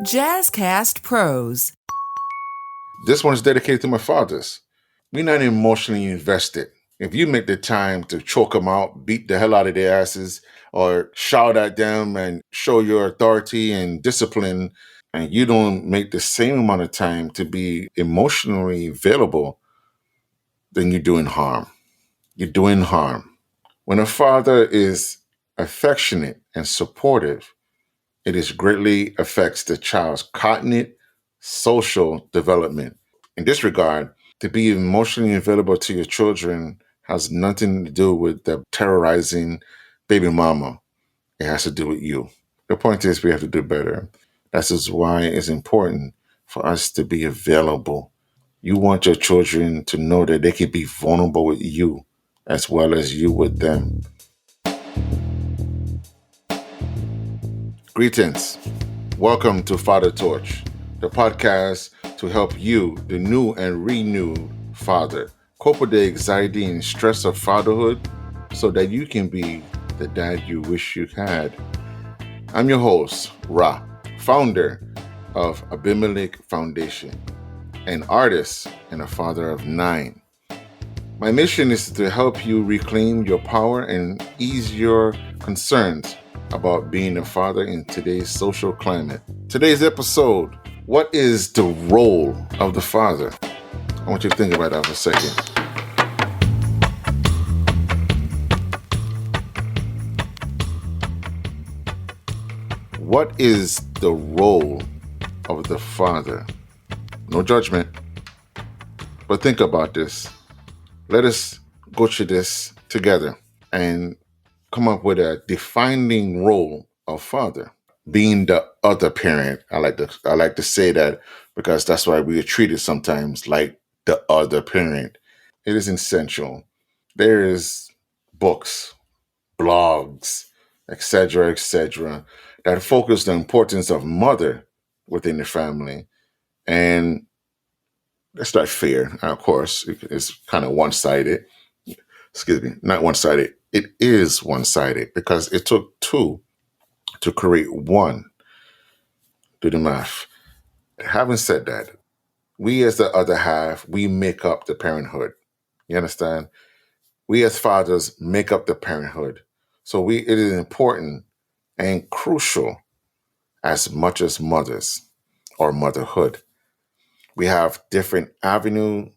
Jazzcast Pros. This one's dedicated to my fathers. We're not emotionally invested. If you make the time to choke them out, beat the hell out of their asses, or shout at them and show your authority and discipline, and you don't make the same amount of time to be emotionally available, then you're doing harm. You're doing harm. When a father is affectionate and supportive, it is greatly affects the child's cognitive, social development. In this regard, to be emotionally available to your children has nothing to do with the terrorizing baby mama. It has to do with you. The point is, we have to do better. That is why it's important for us to be available. You want your children to know that they can be vulnerable with you as well as you with them. Greetings. Welcome to Father Torch, the podcast to help you, the new and renewed father, cope with the anxiety and stress of fatherhood so that you can be the dad you wish you had. I'm your host, Ra, founder of Abimelech Foundation, an artist and a father of 9. My mission is to help you reclaim your power and ease your concerns about being a father in today's social climate. Today's episode, what is the role of the father? I want you to think about that for a second. What is the role of the father? No judgment, but think about this. Let us go through this together and come up with a defining role of father. Being the other parent, I like to say that because that's why we are treated sometimes like the other parent. It is essential. There is books, blogs, etc., that focus the importance of mother within the family, and that's not fair. Of course, it's kind of one-sided. Excuse me, not one-sided. It is one-sided because it took two to create one. Do the math. Having said that, we as the other half, we make up the parenthood. You understand? We as fathers make up the parenthood. So it is important and crucial as much as mothers or motherhood. We have different avenue,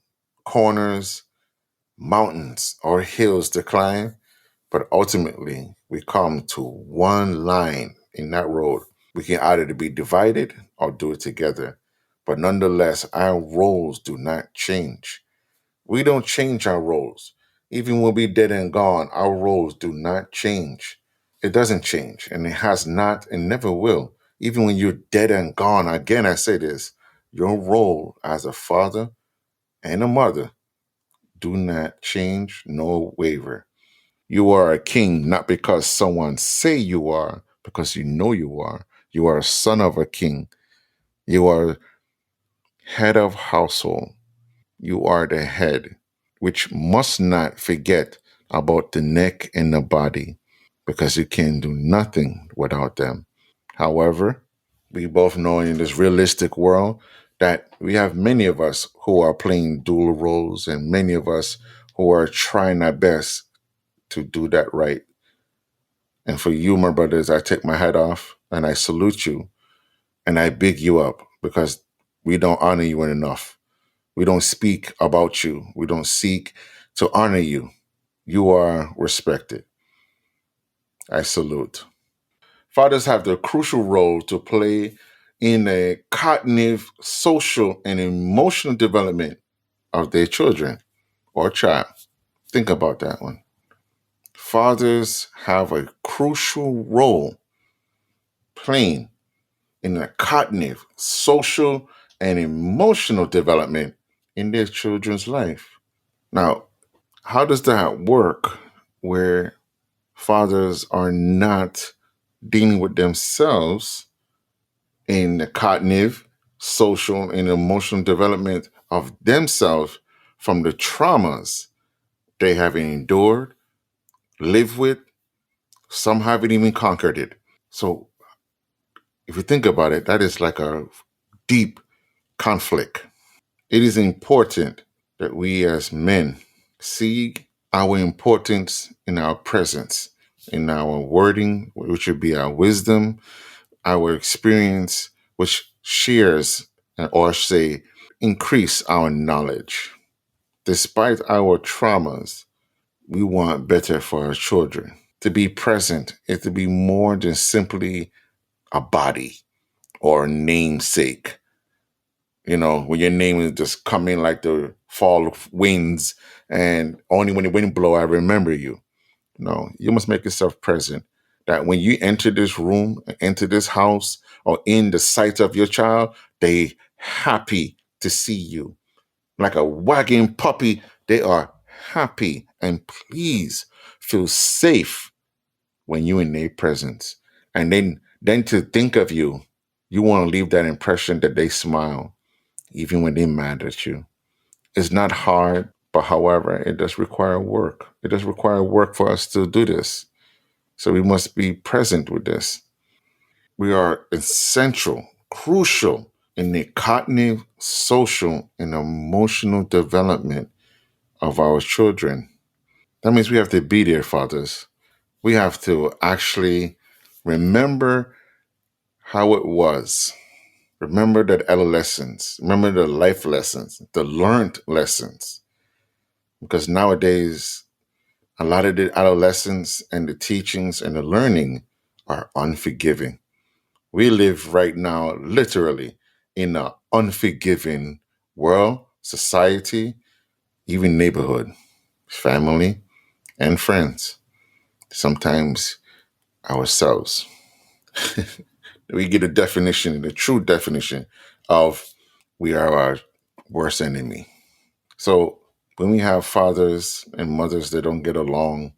corners, mountains, or hills to climb, but ultimately we come to one line in that road. We can either be divided or do it together. But nonetheless, our roles do not change. We don't change our roles. Even when we're dead and gone, our roles do not change. It doesn't change, and it has not and never will. Even when you're dead and gone, again, I say this, your role as a father and a mother do not change nor waver. You are a king not because someone say you are, because you know you are. You are a son of a king. You are head of household. You are the head, which must not forget about the neck and the body, because you can do nothing without them. However, we both know in this realistic world that we have many of us who are playing dual roles and many of us who are trying our best to do that right. And for you, my brothers, I take my hat off and I salute you and I big you up because we don't honor you enough. We don't speak about you. We don't seek to honor you. You are respected. I salute. Fathers have the crucial role to play in a cognitive, social, and emotional development of their children or child. Think about that one. Fathers have a crucial role playing in the cognitive, social, and emotional development in their children's life. Now, how does that work where fathers are not dealing with themselves in the cognitive, social, and emotional development of themselves from the traumas they have endured, lived with, some haven't even conquered it. So If you think about it, that is like a deep conflict. It is important that we as men see our importance in our presence, in our wording, which would be our wisdom, our experience, which shares or say increase our knowledge. Despite our traumas, we want better for our children. To be present is to be more than simply a body or a namesake. You know, when your name is just coming like the fall of winds, and only when the wind blow, I remember you. No, you must make yourself present. That when you enter this room, enter this house, or in the sight of your child, they happy to see you. Like a wagging puppy, they are happy and please feel safe when you in their presence. And then to think of you, you want to leave that impression that they smile, even when they're mad at you. It's not hard, but however, it does require work. It does require work for us to do this. So we must be present with this. We are essential, crucial in the cognitive, social, and emotional development of our children. That means we have to be there, fathers. We have to actually remember how it was. Remember that adolescence. Remember the life lessons, the learned lessons. Because nowadays, a lot of the adolescents and the teachings and the learning are unforgiving. We live right now, literally, in an unforgiving world, society, even neighborhood, family, and friends. Sometimes ourselves. We get a definition, the true definition of we are our worst enemy. So when we have fathers and mothers that don't get along,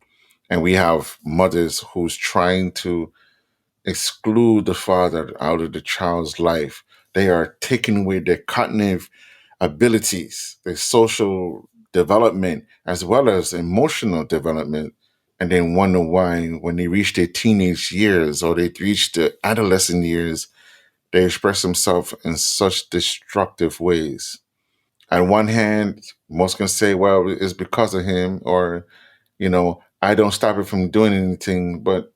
and we have mothers who's trying to exclude the father out of the child's life, they are taking away their cognitive abilities, their social development, as well as emotional development, and then wonder why, when they reach their teenage years or they reach the adolescent years, they express themselves in such destructive ways. On one hand, most can say, well, it's because of him, or, I don't stop it from doing anything. But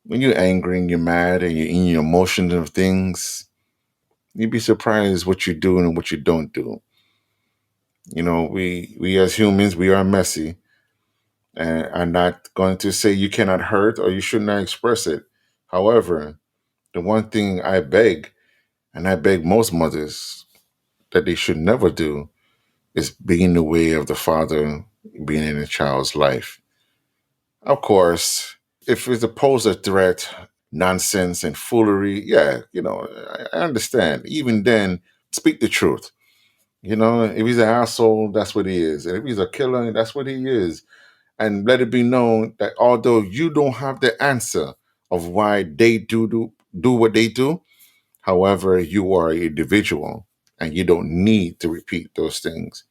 when you're angry and you're mad and you're in your emotions of things, you'd be surprised what you do and what you don't do. We as humans, we are messy. And I'm not going to say you cannot hurt or you should not express it. However, the one thing I beg, and I beg most mothers that they should never do, is be in the way of the father being in a child's life. Of course, if it's a pose a threat, nonsense and foolery, yeah, I understand. Even then, speak the truth. If he's an asshole, that's what he is. And if he's a killer, that's what he is. And let it be known that although you don't have the answer of why they do what they do, however, you are an individual and you don't need to repeat those things.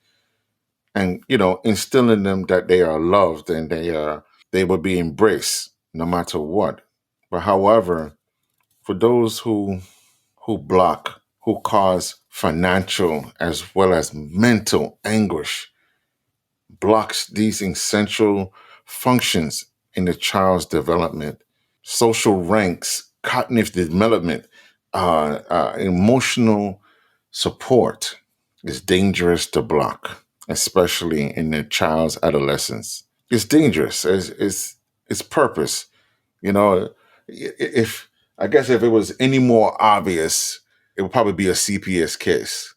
And, instilling them that they are loved and they will be embraced no matter what. But however, for those who block, who cause financial as well as mental anguish, blocks these essential functions in the child's development, social ranks, cognitive development, emotional support is dangerous to block, especially in the child's adolescence. It's dangerous. It's purpose. If I guess if it was any more obvious, it would probably be a CPS case.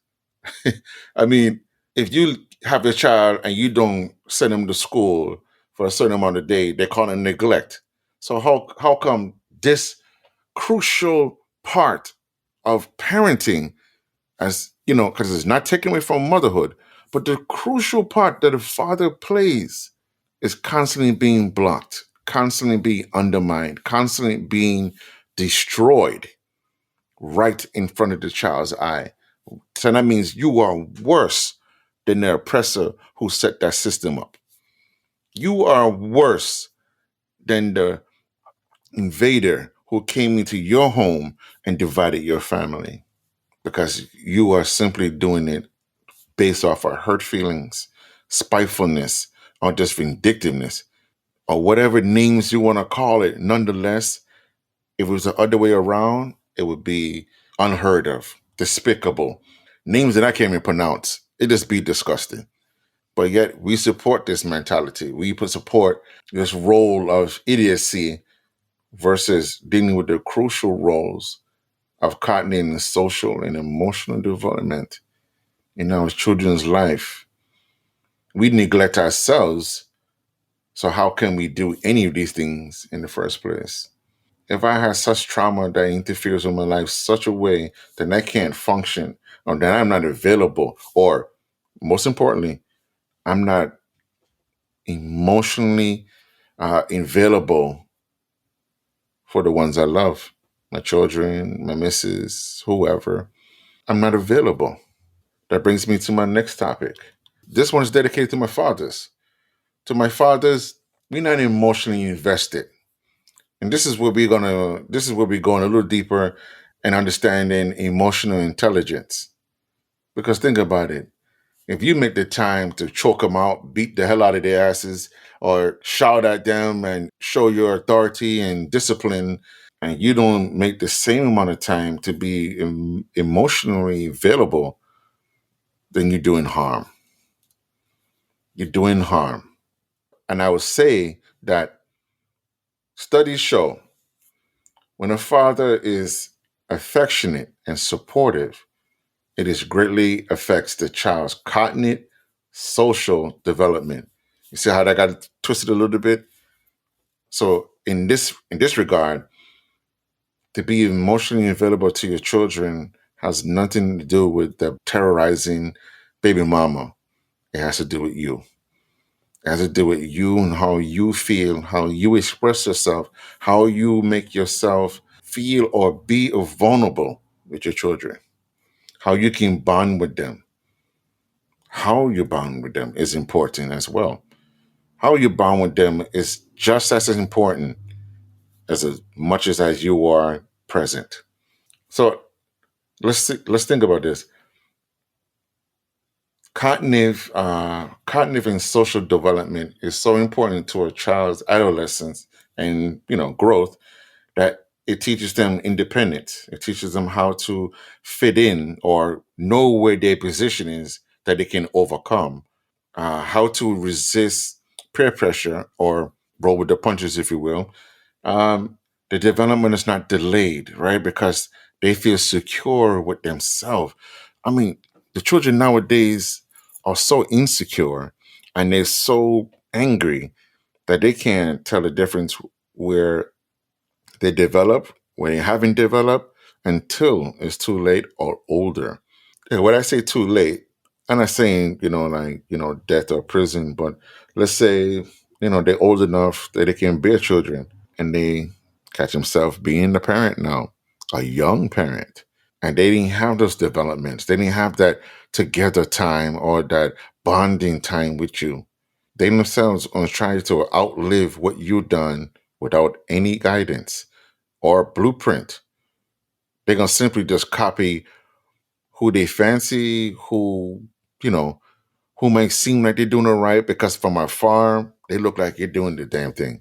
I mean, if you have a child and you don't send them to school for a certain amount of day, they call it neglect. So how come this crucial part of parenting, as because it's not taken away from motherhood, but the crucial part that a father plays is constantly being blocked, constantly being undermined, constantly being destroyed right in front of the child's eye. So that means you are worse than the oppressor who set that system up. You are worse than the invader who came into your home and divided your family because you are simply doing it based off of hurt feelings, spitefulness, or just vindictiveness, or whatever names you want to call it. Nonetheless, if it was the other way around, it would be unheard of, despicable. Names that I can't even pronounce. It just be disgusting. But yet we support this mentality. We support this role of idiocy versus dealing with the crucial roles of containing social and emotional development in our children's life. We neglect ourselves. So how can we do any of these things in the first place? If I have such trauma that interferes with my life such a way that I can't function or that I'm not available, or most importantly, I'm not emotionally available for the ones I love, my children, my missus, whoever, I'm not available. That brings me to my next topic. This one is dedicated to my fathers. To my fathers, we're not emotionally invested. And this is where we're going a little deeper and understanding emotional intelligence. Because think about it. If you make the time to choke them out, beat the hell out of their asses, or shout at them and show your authority and discipline, and you don't make the same amount of time to be emotionally available, then you're doing harm. You're doing harm. And I would say that studies show when a father is affectionate and supportive, it is greatly affects the child's cognitive, social development. You see how that got twisted a little bit? So in this regard, to be emotionally available to your children has nothing to do with the terrorizing baby mama. It has to do with you. It has to do with you and how you feel, how you express yourself, how you make yourself feel or be vulnerable with your children, how you can bond with them. How you bond with them is important as well. How you bond with them is just as important as much as you are present. So let's think about this. Cognitive and social development is so important to a child's adolescence and growth that it teaches them independence. It teaches them how to fit in or know where their position is that they can overcome. How to resist peer pressure or roll with the punches, if you will. The development is not delayed, right? Because they feel secure with themselves. I mean, the children nowadays are so insecure and they're so angry that they can't tell the difference where they develop, where they haven't developed until it's too late or older. Yeah, when I say too late, I'm not saying, like, death or prison, but let's say, they're old enough that they can bear children and they catch themselves being the parent now, a young parent. And they didn't have those developments. They didn't have that together time or that bonding time with you. They themselves are trying to outlive what you've done without any guidance or blueprint. They're going to simply just copy who they fancy, you know, who may seem like they're doing it right because from afar, they look like you're doing the damn thing.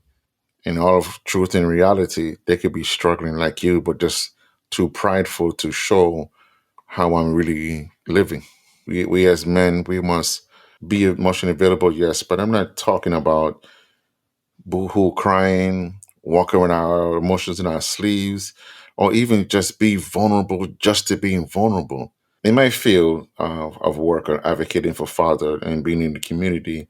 In all of truth and reality, they could be struggling like you, but just too prideful to show how I'm really living. We as men, we must be emotionally available, yes, but I'm not talking about boohoo crying, walking with our emotions in our sleeves, or even just be vulnerable just to being vulnerable. In my field of work or advocating for father and being in the community,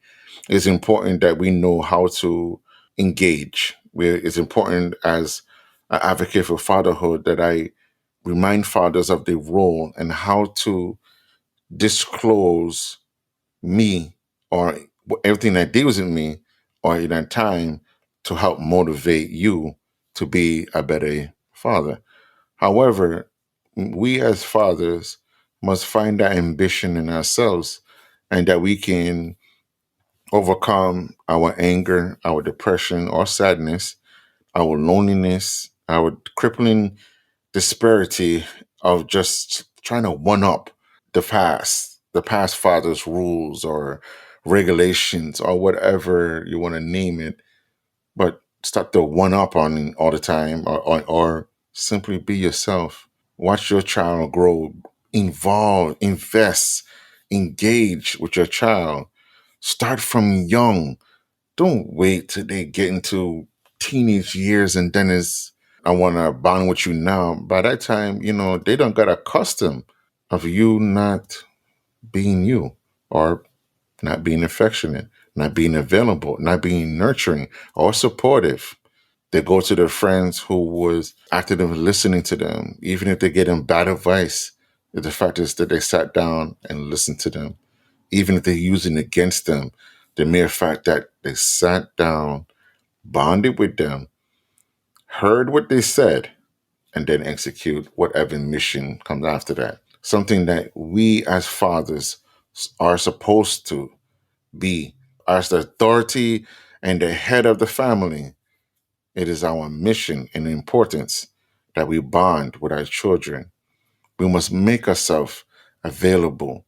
it's important that we know how to engage. It's important as an advocate for fatherhood that I remind fathers of their role and how to disclose me or everything that deals with me or in that time to help motivate you to be a better father. However, we as fathers must find that ambition in ourselves and that we can overcome our anger, our depression or sadness, our loneliness, our crippling disparity of just trying to one up the past fathers' rules or regulations or whatever you want to name it, but start to one up on all the time, or simply be yourself. Watch your child grow, involve, invest, engage with your child. Start from young. Don't wait till they get into teenage years and then it's I want to bond with you now. By that time, they don't got accustomed of you not being you or not being affectionate, not being available, not being nurturing or supportive. They go to their friends who was actively listening to them, even if they get them bad advice. The fact is that they sat down and listened to them, even if they're using against them. The mere fact that they sat down, bonded with them, heard what they said, and then execute whatever mission comes after that. Something that we as fathers are supposed to be. As the authority and the head of the family, it is our mission and importance that we bond with our children. We must make ourselves available.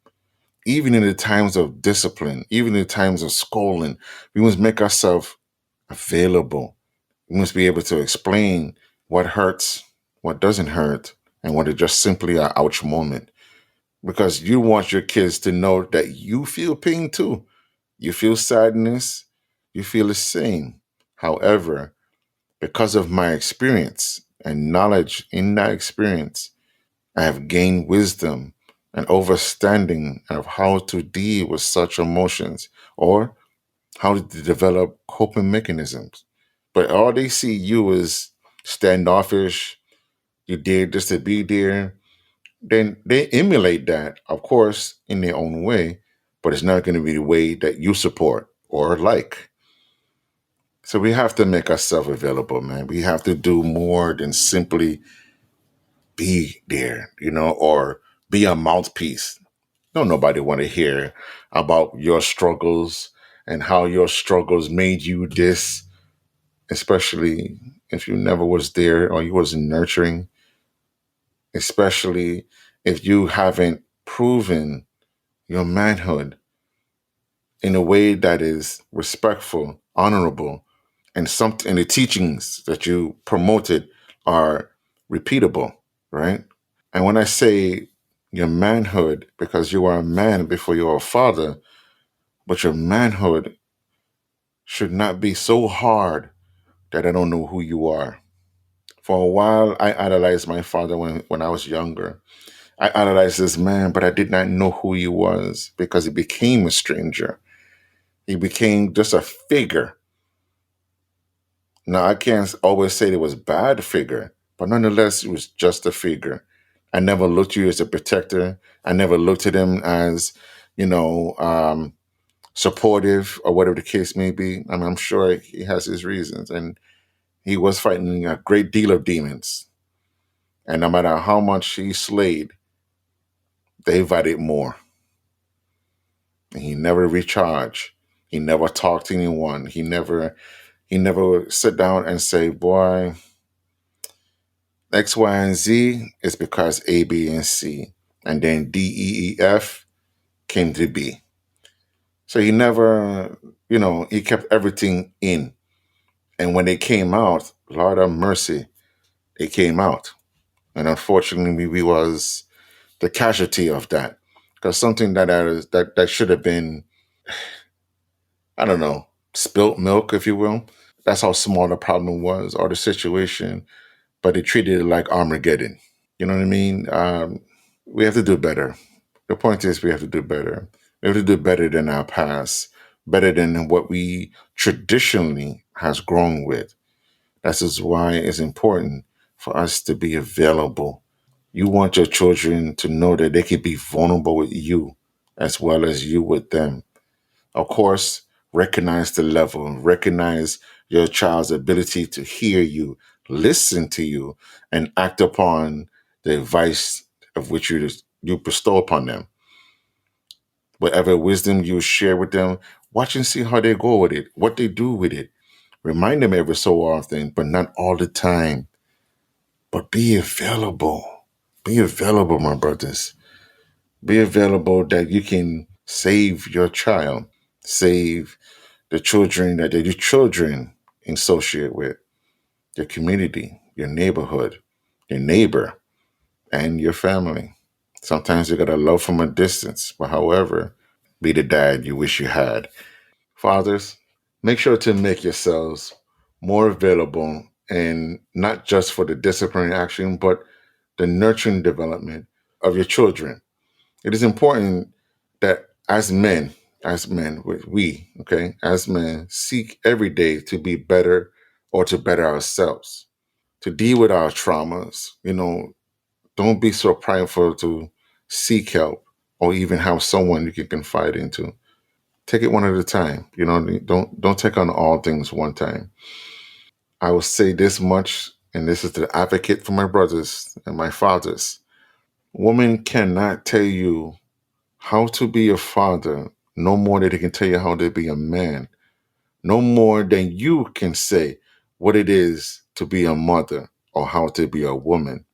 Even in the times of discipline, even in the times of scolding, we must make ourselves available. We must be able to explain what hurts, what doesn't hurt, and what is just simply an ouch moment. Because you want your kids to know that you feel pain too. You feel sadness, you feel the same. However, because of my experience and knowledge in that experience, I have gained wisdom and understanding of how to deal with such emotions or how to develop coping mechanisms. But all they see you is standoffish, you did just to be there, then they emulate that, of course, in their own way, but it's not going to be the way that you support or like. So we have to make ourselves available, man. We have to do more than simply be there, or be a mouthpiece. Don't nobody want to hear about your struggles and how your struggles made you this, especially if you never was there or you wasn't nurturing, especially if you haven't proven your manhood in a way that is respectful, honorable, and the teachings that you promoted are repeatable, right? And when I say your manhood, because you are a man before you are a father, but your manhood should not be so hard that I don't know who you are. For a while, I idolized my father when I was younger. I idolized this man, but I did not know who he was because he became a stranger. He became just a figure. Now, I can't always say it was bad figure, but nonetheless, it was just a figure. I never looked at you as a protector. I never looked at him as, you know, um, supportive or whatever the case may be. I mean, I'm sure he has his reasons, and he was fighting a great deal of demons. And no matter how much he slayed, they invited more. And he never recharged. He never talked to anyone. He never sit down and say, boy, X, Y, and Z is because A, B, and C. And then D, E, E, F came to be. So he never, he kept everything in. And when they came out, Lord have mercy, they came out. And unfortunately, we was the casualty of that. Because something that should have been, I don't know, spilt milk, if you will. That's how small the problem was or the situation. But they treated it like Armageddon. You know what I mean? We have to do better. The point is, we have to do better. We have to do better than our past, better than what we traditionally has grown with. That is why it's important for us to be available. You want your children to know that they can be vulnerable with you as well as you with them. Of course, recognize the level, recognize your child's ability to hear you, listen to you, and act upon the advice of which you bestow upon them. Whatever wisdom you share with them, watch and see how they go with it, what they do with it. Remind them every so often, but not all the time. But be available. Be available, my brothers. Be available that you can save your child, save the children that your children associate with, your community, your neighborhood, your neighbor, and your family. Sometimes you gotta love from a distance, but however, be the dad you wish you had. Fathers, make sure to make yourselves more available and not just for the disciplinary action, but the nurturing development of your children. It is important that as men, seek every day to be better or to better ourselves, to deal with our traumas. Don't be so prideful to seek help or even have someone you can confide into. Take it one at a time. Don't take on all things one time. I will say this much, and this is the advocate for my brothers and my fathers. Women cannot tell you how to be a father no more than they can tell you how to be a man, no more than you can say what it is to be a mother or how to be a woman.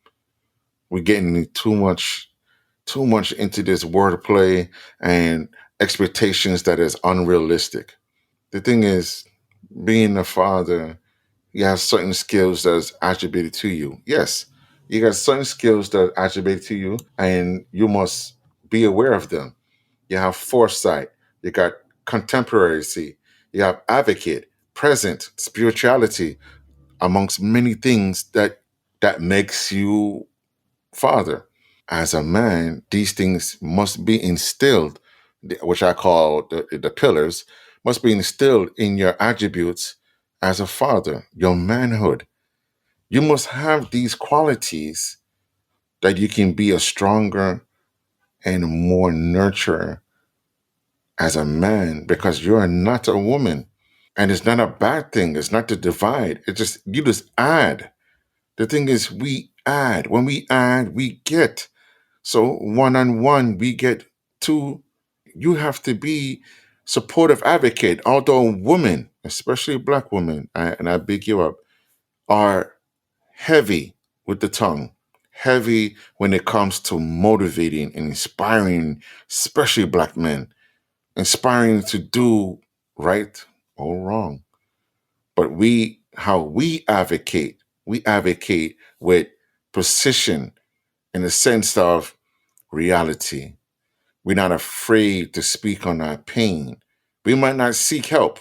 We're getting too much into this wordplay and expectations that is unrealistic. The thing is, being a father, you have certain skills that's attributed to you. Yes, you got certain skills that are attributed to you, and you must be aware of them. You have foresight, you got contemporacy, you have advocate, present, spirituality, amongst many things that makes you father. As a man, these things must be instilled, which I call the pillars, must be instilled in your attributes as a father, your manhood. You must have these qualities that you can be a stronger and more nurturer as a man because you are not a woman. And it's not a bad thing. It's not to divide. You just add. The thing is, we add. When we add, we get. So one on one, we get two. You have to be supportive advocate. Although women, especially black women, and I big you up, are heavy with the tongue, heavy when it comes to motivating and inspiring, especially black men, inspiring to do right or wrong. But how we advocate with precision in the sense of reality. We're not afraid to speak on our pain. We might not seek help.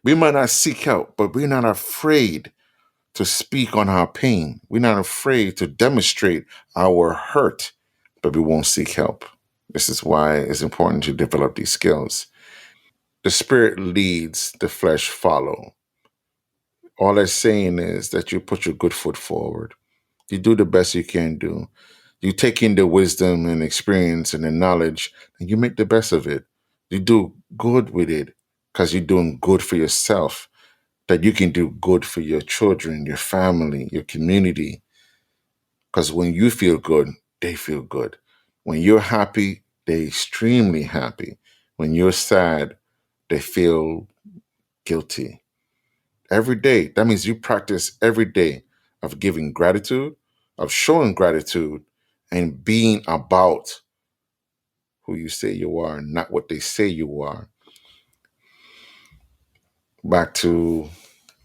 We might not seek help, but we're not afraid to speak on our pain. We're not afraid to demonstrate our hurt, but we won't seek help. This is why it's important to develop these skills. The spirit leads, the flesh follow. All I'm saying is that you put your good foot forward. You do the best you can do. You take in the wisdom and experience and the knowledge, and you make the best of it. You do good with it because you're doing good for yourself, that you can do good for your children, your family, your community. Because when you feel good, they feel good. When you're happy, they're extremely happy. When you're sad, they feel guilty. Every day, that means you practice every day of giving gratitude, of showing gratitude, and being about who you say you are, not what they say you are. Back to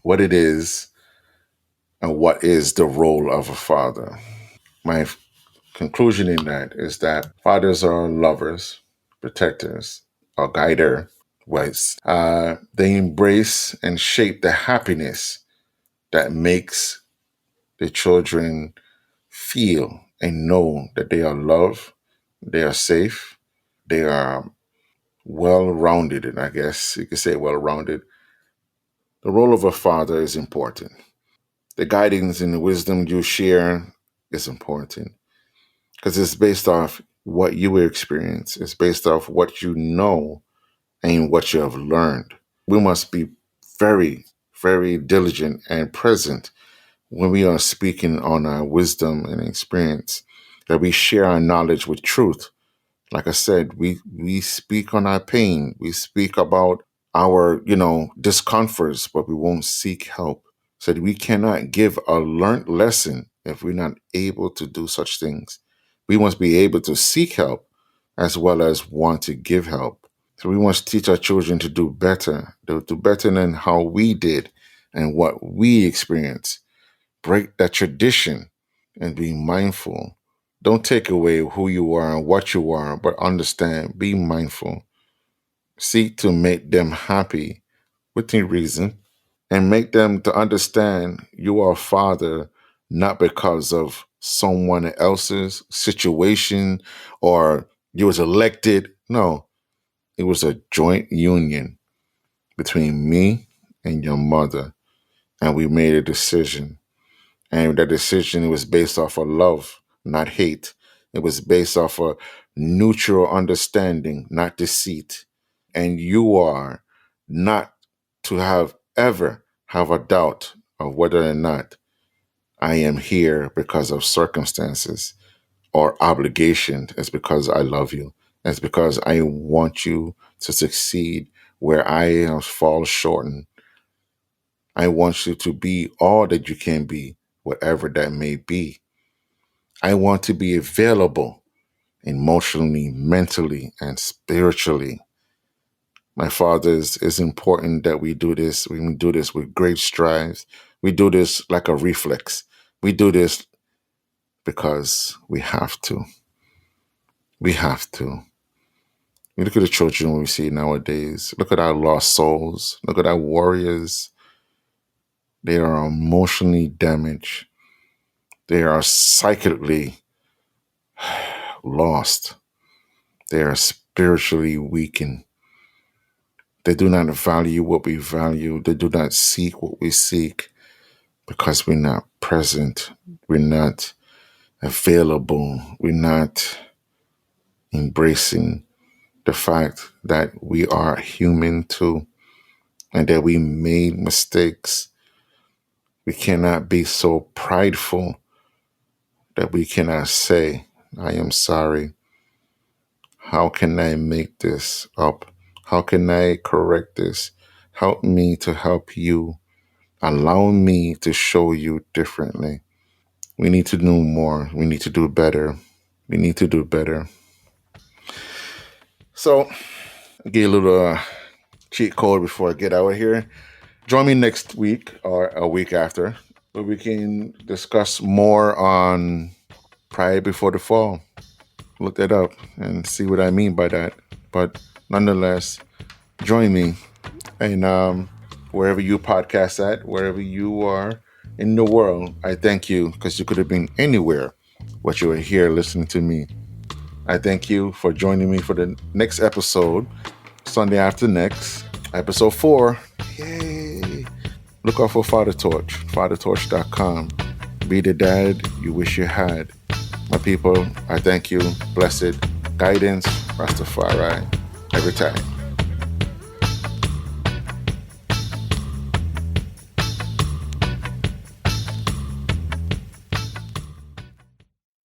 what it is and what is the role of a father. My conclusion in that is that fathers are lovers, protectors, or guider, was they embrace and shape the happiness that makes the children feel and know that they are loved, they are safe, they are well rounded, and I guess you could say well rounded. The role of a father is important. The guidance and the wisdom you share is important because it's based off what you experience, it's based off what you know and what you have learned. We must be very, very diligent and present when we are speaking on our wisdom and experience, that we share our knowledge with truth. Like I said, we speak on our pain, we speak about our discomforts, but we won't seek help. Said we cannot give a learned lesson if we're not able to do such things. We must be able to seek help as well as want to give help. So we must teach our children to do better, to do better than how we did and what we experienced. Break that tradition and be mindful. Don't take away who you are and what you are, but understand, be mindful. Seek to make them happy within reason and make them to understand you are a father not because of someone else's situation or you was elected. No, it was a joint union between me and your mother, and we made a decision. And that decision was based off of love, not hate. It was based off of neutral understanding, not deceit. And you are not to have ever have a doubt of whether or not I am here because of circumstances or obligation. It's because I love you. It's because I want you to succeed where I have fallen short. I want you to be all that you can be, whatever that may be. I want to be available emotionally, mentally, and spiritually. My fathers, it's important that we do this. We do this with great strides. We do this like a reflex. We do this because we have to. We have to. We look at the children we see nowadays. Look at our lost souls. Look at our warriors. They are emotionally damaged. They are psychically lost. They are spiritually weakened. They do not value what we value. They do not seek what we seek because we're not present. We're not available. We're not embracing the fact that we are human too and that we made mistakes. We cannot be so prideful that we cannot say, I am sorry. How can I make this up? How can I correct this? Help me to help you. Allow me to show you differently. We need to do more. We need to do better. We need to do better. So, I'll give you a little cheat code before I get out of here. Join me next week or a week after, where we can discuss more on Pride Before the Fall. Look that up and see what I mean by that. But nonetheless, join me and wherever you podcast at, wherever you are in the world. I thank you because you could have been anywhere, but you are here listening to me. I thank you for joining me for the next episode, Sunday after next, episode 4. Yay! Look out for Father Torch, fathertorch.com. Be the dad you wish you had. My people, I thank you. Blessed guidance, Rastafari, every time.